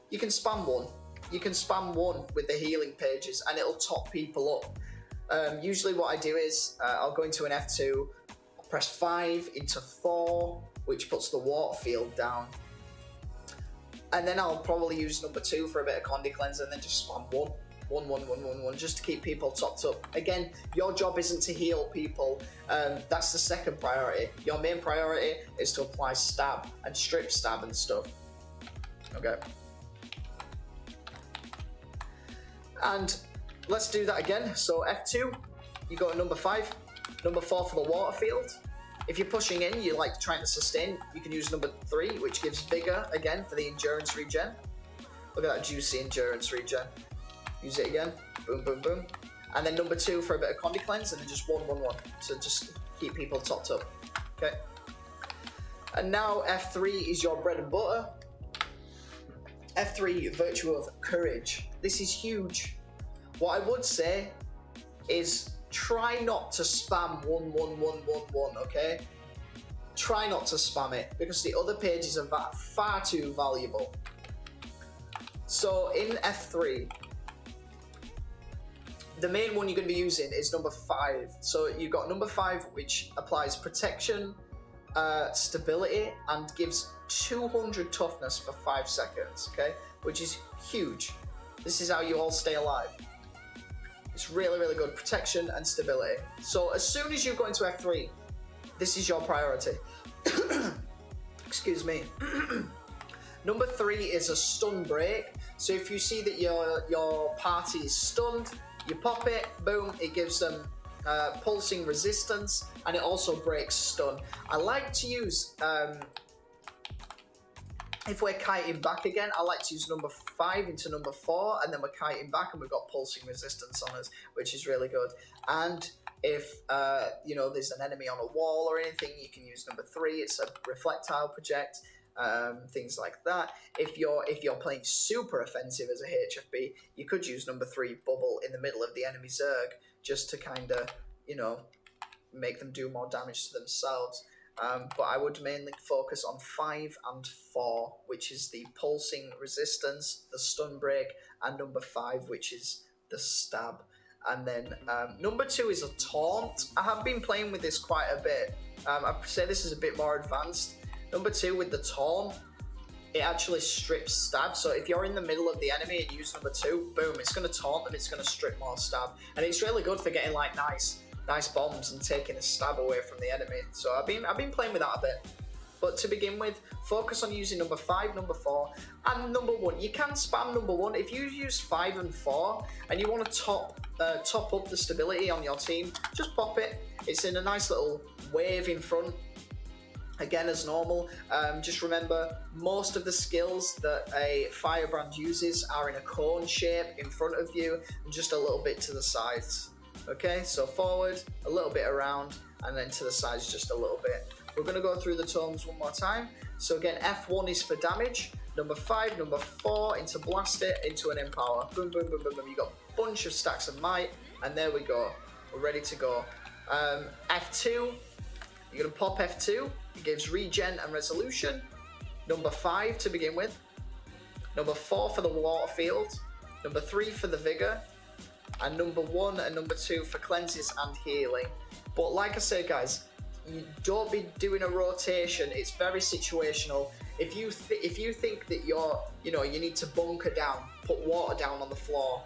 you can spam 1. You can spam 1 with the healing pages, and it'll top people up. Usually what I do is, I'll go into an F2, press 5 into 4, which puts the water field down. And then I'll probably use number 2 for a bit of conduit cleanser, and then just spam 1. 1 just to keep people topped up. Again, your job isn't to heal people. That's the second priority. Your main priority is to apply stab and strip stab and stuff. Okay. And let's do that again. So F2, you go to number 5. Number 4 for the water field. If you're pushing in, you're like trying to sustain, you can use number 3, which gives vigor again for the endurance regen. Look at that juicy endurance regen. Use it again. Boom, boom, boom. And then number 2 for a bit of Condi cleanse, and then just 1. So just keep people topped up. Okay. And now F3 is your bread and butter. F3, virtue of courage. This is huge. What I would say is try not to spam 1, okay? Try not to spam it, because the other pages are far too valuable. So in F3, the main one you're going to be using is number 5. So you've got number 5, which applies protection, stability, and gives 200 toughness for 5 seconds, okay? Which is huge. This is how you all stay alive. It's really, really good. Protection and stability. So as soon as you go into F3, this is your priority. Excuse me. Number 3 is a stun break. So if you see that your party is stunned, you pop it, boom, it gives them pulsing resistance, and it also breaks stun. I like to use, if we're kiting back again, I like to use number 5 into number 4, and then we're kiting back and we've got pulsing resistance on us, which is really good. And if you know, there's an enemy on a wall or anything, you can use number 3. It's a reflectile project, things like that. If you're playing super offensive as a HFB, you could use number 3 bubble in the middle of the enemy Zerg, just to kind of, you know, make them do more damage to themselves. But I would mainly focus on 5 and 4, which is the pulsing resistance, the stun break, and number 5, which is the stab. And then number 2 is a taunt. I have been playing with this quite a bit. I say this is a bit more advanced. Number 2 with the taunt, it actually strips stab. So if you're in the middle of the enemy and use number 2, boom, it's going to taunt them, it's going to strip more stab. And it's really good for getting like nice bombs and taking the stab away from the enemy. So I've been playing with that a bit. But to begin with, focus on using number 5, number 4, and number 1. You can spam number 1. If you use 5 and 4 and you want to top up the stability on your team, just pop it. It's in a nice little wave in front. Again, as normal, just remember, most of the skills that a Firebrand uses are in a cone shape in front of you and just a little bit to the sides. Okay, so forward, a little bit around, and then to the sides just a little bit. We're going to go through the tomes one more time. So again, F1 is for damage, number 5, number 4, into blast it, into an empower. Boom, boom, boom, boom, boom. You got a bunch of stacks of might, and there we go. We're ready to go. F2, you're going to pop F2. It gives regen and resolution. Number 5 to begin with. Number 4 for the water field. Number 3 for the vigor. And number 1 and number 2 for cleanses and healing. But like I said, guys, you don't be doing a rotation. It's very situational. If you think that you need to bunker down, put water down on the floor.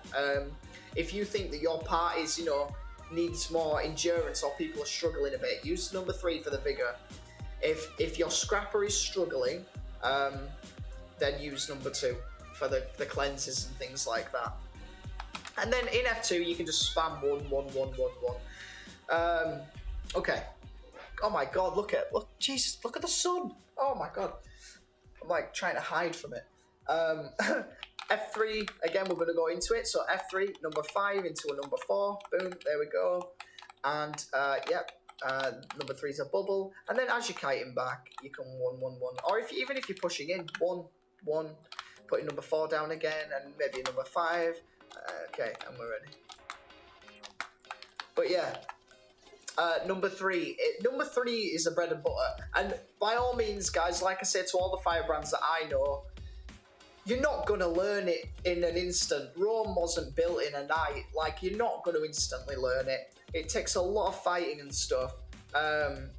If you think that your party's, needs more endurance or people are struggling a bit, use number 3 for the vigor. If your scrapper is struggling, then use number 2 for the cleanses and things like that. And then in F2, you can just spam 1. Okay. Oh my god, look, Jesus, look at the sun. Oh my god. I'm like trying to hide from it. F3, again, we're going to go into it. So F3, number 5 into a number 4. Boom, there we go. And yep, number 3 is a bubble. And then as you're kiting back, you can 1. Or even if you're pushing in, 1, putting number 4 down again, and maybe number 5. Okay, and we're ready. But yeah, number 3. Number 3 is the bread and butter. And by all means, guys, like I said to all the Firebrands that I know, you're not going to learn it in an instant. Rome wasn't built in a night. Like, you're not going to instantly learn it. It takes a lot of fighting and stuff. But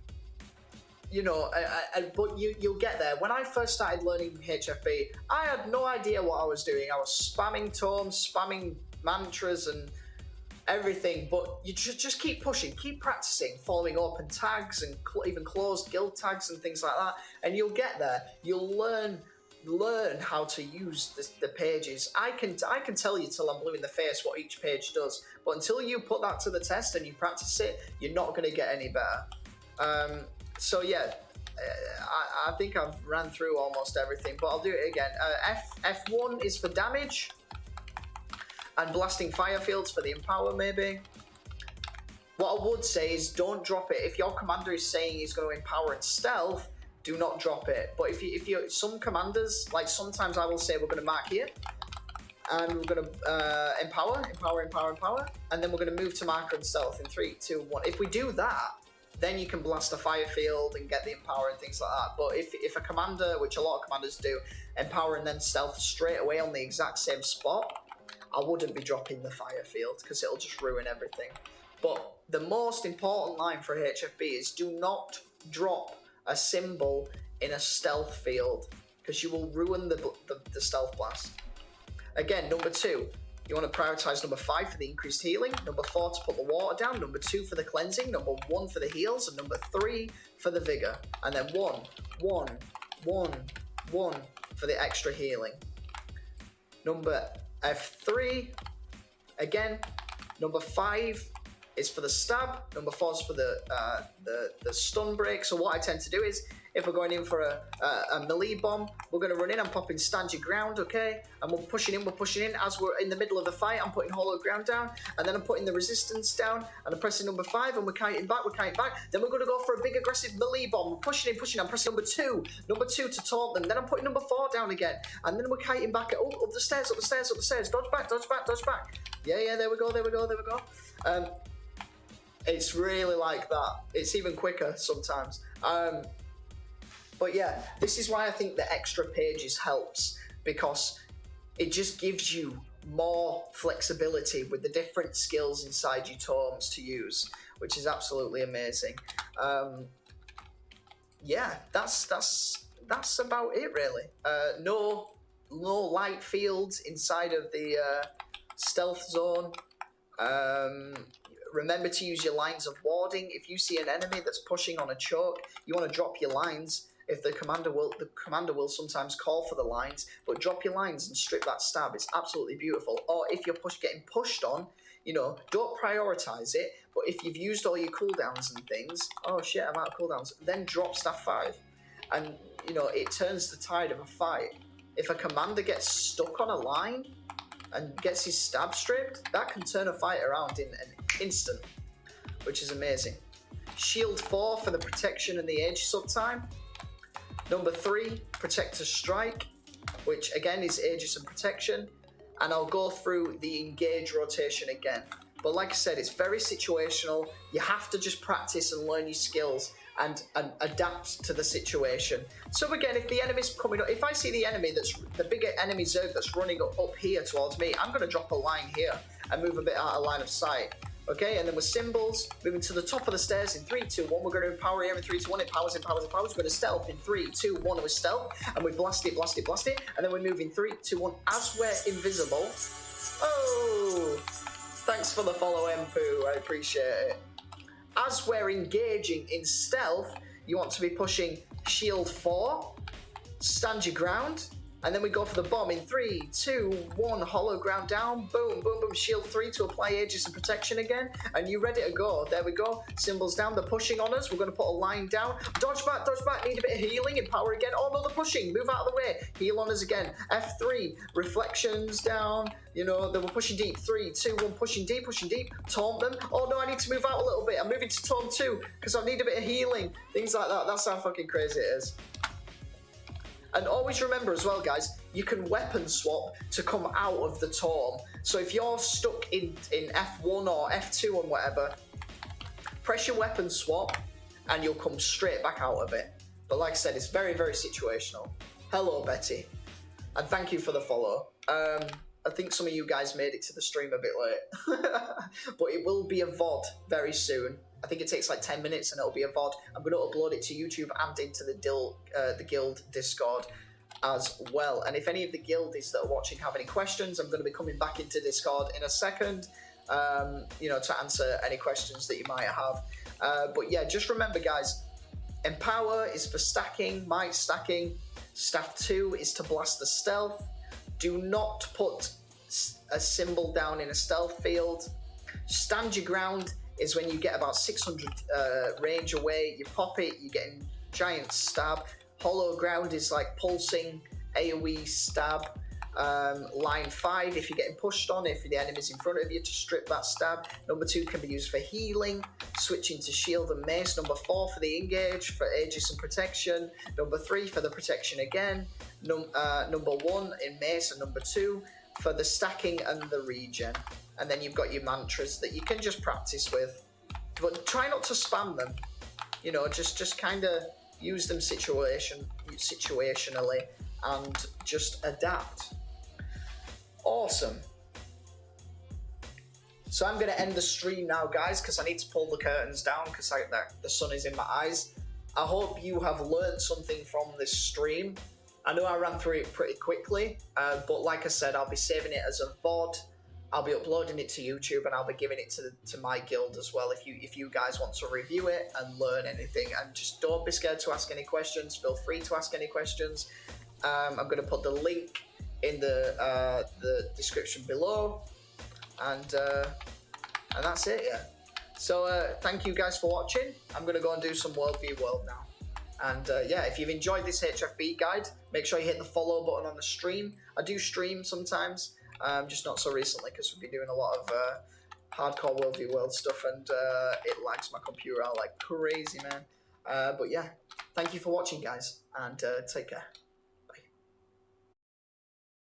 you'll get there. When I first started learning HFB, I had no idea what I was doing. I was spamming tomes, spamming mantras and everything, but you just keep pushing, keep practicing, following open tags and even closed guild tags and things like that, and you'll get there. You'll learn how to use the pages. I can tell you till I'm blue in the face what each page does, but until you put that to the test and you practice it, you're not going to get any better. So yeah, I think I've ran through almost everything, but I'll do it again. F1 is for damage, and blasting fire fields for the empower, maybe. What I would say is don't drop it. If your commander is saying he's going to empower and stealth, do not drop it. But if you some commanders, like sometimes I will say we're going to mark here, and we're going to empower, and then we're going to move to marker and stealth in 3, 2, 1. If we do that, then you can blast a fire field and get the empower and things like that. But if a commander, which a lot of commanders do, empower and then stealth straight away on the exact same spot, I wouldn't be dropping the fire field because it'll just ruin everything. But the most important line for HFB is do not drop a symbol in a stealth field because you will ruin the stealth blast. Again, number 2, you want to prioritize number 5 for the increased healing, number 4 to put the water down, number 2 for the cleansing, number 1 for the heals, and number 3 for the vigor. And then 1, 1, 1, 1 for the extra healing. Number F3, again, number 5 is for the stab, number 4 is for the stun break. So what I tend to do is, if we're going in for a melee bomb, we're going to run in, I'm popping stand your ground, okay? And we're pushing in, as we're in the middle of the fight, I'm putting hollow ground down, and then I'm putting the resistance down, and I'm pressing number 5, and we're kiting back, then we're going to go for a big aggressive melee bomb, we're pushing in, I'm pressing number 2 to taunt them, then I'm putting number 4 down again, and then we're kiting back, up the stairs, dodge back. Yeah, there we go. It's really like that. It's even quicker sometimes. But yeah, this is why I think the extra pages helps, because it just gives you more flexibility with the different skills inside your tomes to use, which is absolutely amazing. Yeah, that's about it really. No light fields inside of the stealth zone. Remember to use your lines of warding. If you see an enemy that's pushing on a choke, you want to drop your lines. If the commander will sometimes call for the lines, but drop your lines and strip that stab. It's absolutely beautiful. Or if you're getting pushed on, don't prioritize it. But if you've used all your cooldowns and things, oh shit, I'm out of cooldowns. Then drop staff 5, and it turns the tide of a fight. If a commander gets stuck on a line and gets his stab stripped, that can turn a fight around in an instant, which is amazing. Shield 4 for the protection and the edge subtime. Number 3, Protector Strike, which again is Aegis and Protection. And I'll go through the engage rotation again. But like I said, it's very situational. You have to just practice and learn your skills and adapt to the situation. So again, if the enemy's coming up, if I see the enemy the bigger enemy Zerg that's running up here towards me, I'm going to drop a line here and move a bit out of line of sight. Okay, and then with symbols, moving to the top of the stairs in 3, 2, 1. We're going to empower here in 3, 2, 1. It powers. We're going to stealth in 3, 2, 1 with stealth, and we blast it, and then we move in 3, 2, 1 as we're invisible. Oh, thanks for the follow, Empu. I appreciate it. As we're engaging in stealth, you want to be pushing shield 4, stand your ground. And then we go for the bomb in 3, 2, 1, hollow ground down, boom, boom, boom, shield 3 to apply Aegis and protection again, and you're ready to go. There we go, symbols down, they're pushing on us, we're going to put a line down, dodge back, need a bit of healing, empower again, oh no, they're pushing, move out of the way, heal on us again, F3, reflections down, they were pushing deep, 3, 2, 1, pushing deep, taunt them, oh no, I need to move out a little bit, I'm moving to taunt 2, because I need a bit of healing, things like that, that's how fucking crazy it is. And always remember as well, guys, you can weapon swap to come out of the tome. So if you're stuck in F1 or F2 and whatever, press your weapon swap and you'll come straight back out of it. But like I said, it's very, very situational. Hello, Betty. And thank you for the follow. I think some of you guys made it to the stream a bit late. But it will be a VOD very soon. I think it takes like 10 minutes and it'll be a VOD. I'm going to upload it to YouTube and into the Guild Discord as well. And if any of the guildies that are watching have any questions, I'm going to be coming back into Discord in a second, to answer any questions that you might have. But yeah, just remember, guys, Empower is for stacking, might stacking. Staff 2 is to blast the stealth. Do not put a symbol down in a stealth field. Stand your ground is when you get about 600 range away, you pop it, you're getting giant stab. Hollow ground is like pulsing AoE stab. Line 5 if you're getting pushed on, if the enemy's in front of you, to strip that stab. Number 2 can be used for healing, switching to shield and mace. Number 4 for the engage, for Aegis and protection. Number 3 for the protection again. Number 1 in mace, and number 2 for the stacking and the regen. And then you've got your mantras that you can just practice with, but try not to spam them. Just kind of use them situationally and just adapt. Awesome. So I'm going to end the stream now, guys, because I need to pull the curtains down because the sun is in my eyes. I hope you have learned something from this stream. I know I ran through it pretty quickly, but like I said, I'll be saving it as a VOD. I'll be uploading it to YouTube, and I'll be giving it to my guild as well. If you guys want to review it and learn anything, and just don't be scared to ask any questions. Feel free to ask any questions. I'm going to put the link in the description below, and that's it. Yeah. So thank you guys for watching. I'm going to go and do some WvW now. And yeah, if you've enjoyed this HFB guide, make sure you hit the follow button on the stream. I do stream sometimes. Just not so recently because we've been doing a lot of hardcore WvW stuff, and it lags my computer out like crazy, man. But yeah, thank you for watching, guys, and take care.